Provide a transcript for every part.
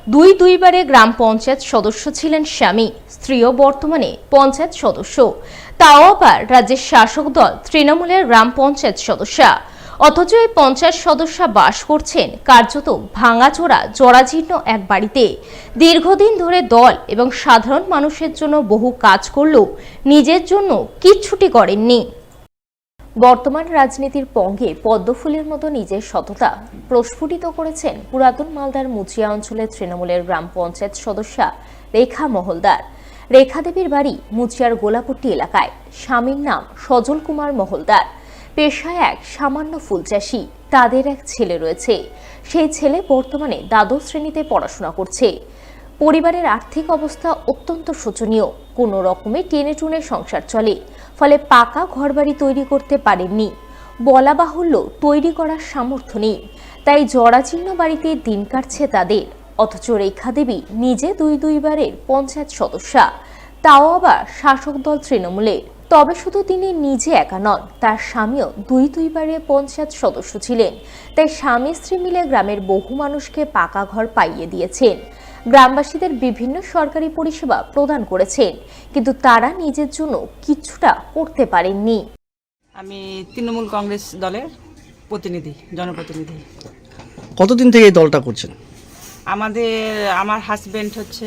দুইবারে গ্রাম পঞ্চায়েত সদস্য ছিলেন স্বামী, স্ত্রীও বর্তমানে পঞ্চায়েত সদস্য, তাও আবার রাজ্যের শাসক দল তৃণমূলের গ্রাম পঞ্চায়েত সদস্যা। অথচ এই পঞ্চায়েত সদস্যা বাস করছেন কার্যত ভাঙাচোরা জরাজীর্ণ এক বাড়িতে। দীর্ঘদিন ধরে দল এবং সাধারণ মানুষের জন্য বহু কাজ করলেও নিজের জন্য কিচ্ছুটি করেননি। বর্তমান রাজনীতির পঙ্গে পদ্মফুলের মতো নিজের সততা প্রস্ফুটিত করেছেন পুরাতন মালদার মুচিয়া অঞ্চলের তৃণমূলের গ্রাম পঞ্চায়েত সদস্যা রেখা মহলদার। রেখা দেবীর বাড়ি মুচিয়ার গোলাপট্টি এলাকায়। স্বামীর নাম সজল কুমার মহলদার। পেশায় এক সামান্য ফুল চাষি। তাদের এক ছেলে রয়েছে। সেই ছেলে বর্তমানে দ্বাদশ শ্রেণীতে পড়াশোনা করছে। পরিবারের আর্থিক অবস্থা অত্যন্ত শোচনীয়। কোনো রকমে টেনে টুনে সংসার চলে, ফলে পাকা ঘরবাড়ি তৈরি করতে পারেননি। বলা বাহুল্য, তৈরি করার সামর্থ্য নেই। তাই জরাজীর্ণ বাড়িতে দিন কাটছে তাদের। অথচ রেখা দেবী নিজে দুইবারের পঞ্চায়েত সদস্যা, তাও আবার শাসক দল তৃণমূলের। তবে শুধু তিনি নিজে একা নন, তার স্বামীও দুইবারে পঞ্চায়েত সদস্য ছিলেন। তাই স্বামী স্ত্রী মিলে গ্রামের বহু মানুষকে পাকা ঘর পাইয়ে দিয়েছেন। গ্রামবাসীদের বিভিন্ন সরকারি পরিষেবা প্রদান করেছেন, কিন্তু তারা নিজের জন্য কিছুটা করতে পারেননি। আমি তৃণমূল কংগ্রেস দলের প্রতিনিধি, জনপ্রতিনিধি। কতদিন থেকে এই দলটা করছেন? আমার হাজব্যান্ড হচ্ছে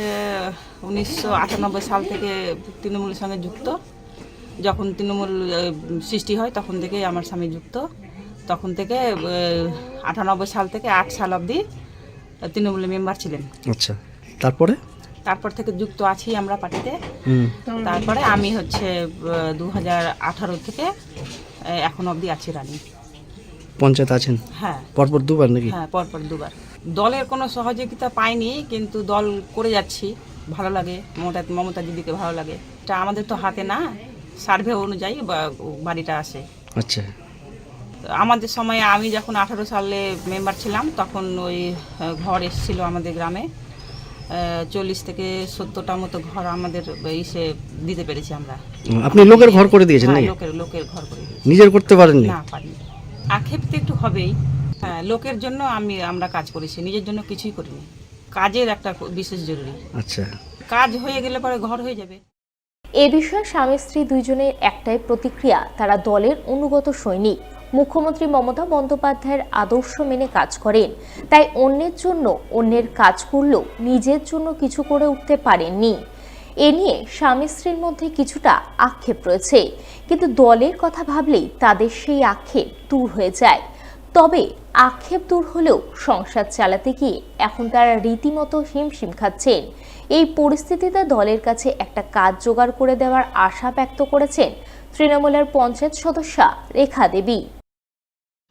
1998 সাল থেকে তৃণমূলের সঙ্গে যুক্ত। যখন তৃণমূল সৃষ্টি হয় তখন থেকেই আমার স্বামী যুক্ত। তখন থেকে 98 সাল থেকে 8 সাল অবধি তৃণমূলের মেম্বার ছিলেন। আচ্ছা, তারপর থেকে যুক্ত আছি আমরা পার্টিতে। তারপরে আমি হচ্ছে 2018 থেকে এখন অবধি আছি রানী। পঞ্চায়েত আছেন? হ্যাঁ, পরপর দুবার নাকি? হ্যাঁ, পরপর দুবার। দলের কোনো সহযোগিতা পাইনি, কিন্তু দল করে যাচ্ছি। ভালো লাগে, মমতা দিদিকে ভালো লাগে। এটা আমাদের তো হাতে না, সার্ভে অনুযায়ী বাড়িটা আসে। আচ্ছা, আমাদের সময়ে আমি যখন 18 সালে মেম্বার ছিলাম তখন ওই ঘর এসেছিল আমাদের গ্রামে। 40 থেকে 70টা মতো ঘর আমাদের ইসে দিতে পেরেছি আমরা। আপনি লোকের ঘর করে দিয়েছেন নাকি? লোকের ঘর করে দিয়েছি। নিজের করতে পারেননি? না, পারিনি। আক্ষেপ তো একটু হবেই। হ্যাঁ, লোকের জন্য আমরা কাজ করেছি, নিজের জন্য কিছুই করিনি। কাজের একটা বিশেষ জরুরি। আচ্ছা, কাজ হয়ে গেলে পরে ঘর হয়ে যাবে। এ বিষয়ে স্বামী স্ত্রী দুইজনের একটাই প্রতিক্রিয়া, তারা দলের অনুগত সৈনিক। মুখ্যমন্ত্রী মমতা বন্দ্যোপাধ্যায়ের আদর্শ মেনে কাজ করেন, তাই অন্যের জন্য অন্যের কাজ করলেও নিজের জন্য কিছু করে উঠতে পারেননি। এ নিয়ে স্বামী স্ত্রীর মধ্যে কিছুটা আক্ষেপ রয়েছে, কিন্তু দলের কথা ভাবলেই তাদের সেই আক্ষেপ দূর হয়ে যায়। তবে আক্ষেপ দূর হলেও সংসার চালাতে গিয়ে এখন তারা রীতিমতো হিমশিম খাচ্ছেন। এই পরিস্থিতিতে দলের কাছে একটা কাজ জোগাড় করে দেওয়ার আশা ব্যক্ত করেছেন তৃণমূলের পঞ্চায়েত সদস্যা রেখা দেবী।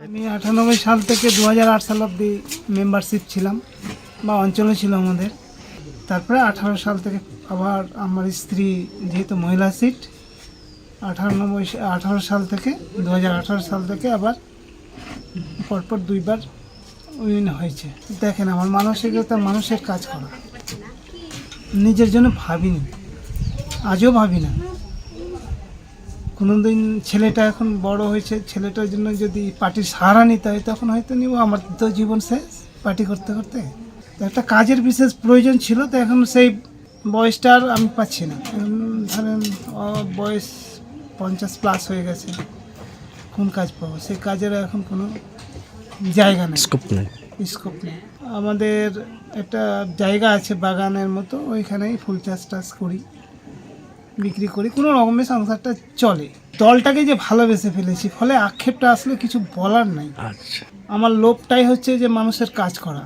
আমি 98 সাল থেকে 2008 সাল অবধি মেম্বারশিপ ছিলাম, বা অঞ্চলে ছিল আমাদের। তারপরে 18 সাল থেকে আবার আমার স্ত্রী, যেহেতু মহিলা সিট, 18 সাল থেকে 2018 সাল থেকে আবার পরপর দুইবার উইন হয়েছে। দেখেন, আমার মানসিকতা মানুষের কাজ করা। নিজের জন্য ভাবিনি, আজও ভাবি না। কোনোদিন ছেলেটা এখন বড় হয়েছে, ছেলেটার জন্য যদি পার্টির সাহারা নিতে হয় তখন হয়তো নিব। আমার তো জীবন শেষ পার্টি করতে করতে। তো একটা কাজের বিশেষ প্রয়োজন ছিল, তো এখন সেই বয়সটা আর আমি পাচ্ছি না। ধরেন বয়স 50+ হয়ে গেছে, কোন কাজ পাবো? সেই কাজের এখন কোনো জায়গা নেই, স্কোপ নেই। আমাদের একটা জায়গা আছে বাগানের মতো, ওইখানেই ফুল চাষ করি, বিক্রি করি, কোনো রকমের সংসারটা চলে। দলটাকে যে ভালোবেসে ফেলেছি, ফলে আক্ষেপটা আসলে কিছু বলার নাই। আচ্ছা, আমার লোভটাই হচ্ছে যে মানুষের কাজ করা।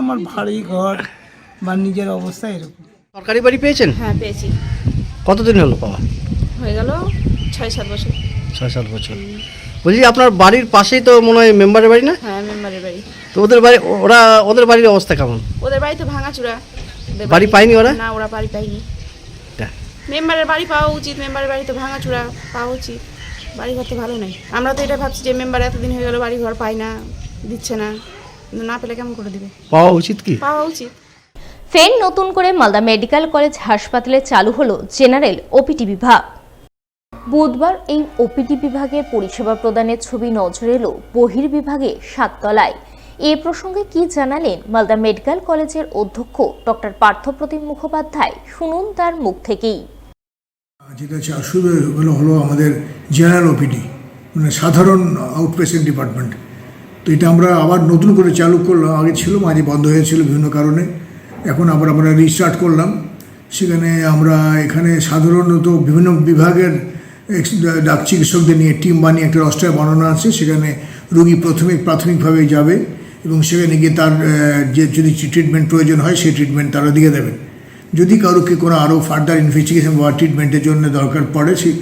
আমার বাড়ি ঘর বা নিজের অবস্থা এরকম। সরকারি বাড়ি পেয়েছেন? হ্যাঁ, পেয়েছি। কতদিন হলো পাওয়া? হয়ে গেল 6-7 বছর। 6-7 বছর। বলছি, আপনার বাড়ির পাশেই তো মনে হয় মেম্বারের বাড়ি না? হ্যাঁ, মেম্বারের বাড়ি। তো ওদের বাড়ির অবস্থা কেমন? ওদের বাড়ি তো ভাঙাচোরা। বাড়ি পায়নি ওরা? না, ওরা বাড়ি পায়নি। মেম্বারের বাড়ি পাওয়া উচিত, মেম্বারের বাড়ি তো ভাঙাচোরা, পাওয়া উচিত। বাড়ি ঘর তো ভালো নেই। আমরা তো এটা ভাবছি যে মেম্বার এতদিন হয়ে গেল বাড়ি ঘর পাই না, দিচ্ছে না। না পেলে কেমন করে দিবে? পাওয়া উচিত কি? পাওয়া উচিত। ফের নতুন করে মালদা মেডিকেল কলেজ হাসপাতালে চালু হলো জেনারেল ওপিডি বিভাগ। বুধবার এই ওপিডি বিভাগের পরিষেবা প্রদানের ছবি নজরে এলো বহির্বিভাগে 7 তলায়। এ প্রসঙ্গে কি জানালেন মালদা মেডিকেল কলেজের অধ্যক্ষ ডক্টর পার্থপ্রতিম মুখোপাধ্যায়, শুনুন তার মুখ থেকেই। যেটা আসলে হলো আমাদের জেনারেল ওপিডি, মানে সাধারণ আউটপেশেন্ট ডিপার্টমেন্ট। তো এটা আমরা আবার নতুন করে চালু করলাম, আগে ছিল মাঝে বন্ধ হয়েছিল বিভিন্ন কারণে, এখন আবার আমরা রিস্টার্ট করলাম। সেখানে আমরা এখানে সাধারণত বিভিন্ন বিভাগের ডাক চিকিৎসকদের নিয়ে টিম বানিয়ে একটা রস্টার বানানো আছে। সেখানে রোগী প্রাথমিকভাবে যাবে এবং সেখানে গিয়ে তার যদি ট্রিটমেন্ট প্রয়োজন হয় সেই ট্রিটমেন্ট তারা দিয়ে দেবেন। যদি কারোকে কোনো আরও ফার্দার ইনভেস্টিগেশন বা ট্রিটমেন্টের জন্য দরকার পড়ে, সেই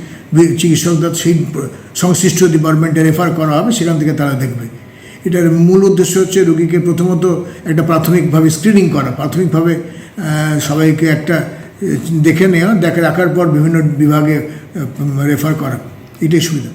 চিকিৎসকদের সেই সংশ্লিষ্ট ডিপার্টমেন্টে রেফার করা হবে, সেখান থেকে তারা দেখবে। এটার মূল উদ্দেশ্য হচ্ছে রোগীকে প্রথমত একটা প্রাথমিকভাবে স্ক্রিনিং করা, প্রাথমিকভাবে সবাইকে একটা দেখে নেওয়া, রাখার পর বিভিন্ন বিভাগে রেফার করা, এটাই সুবিধা।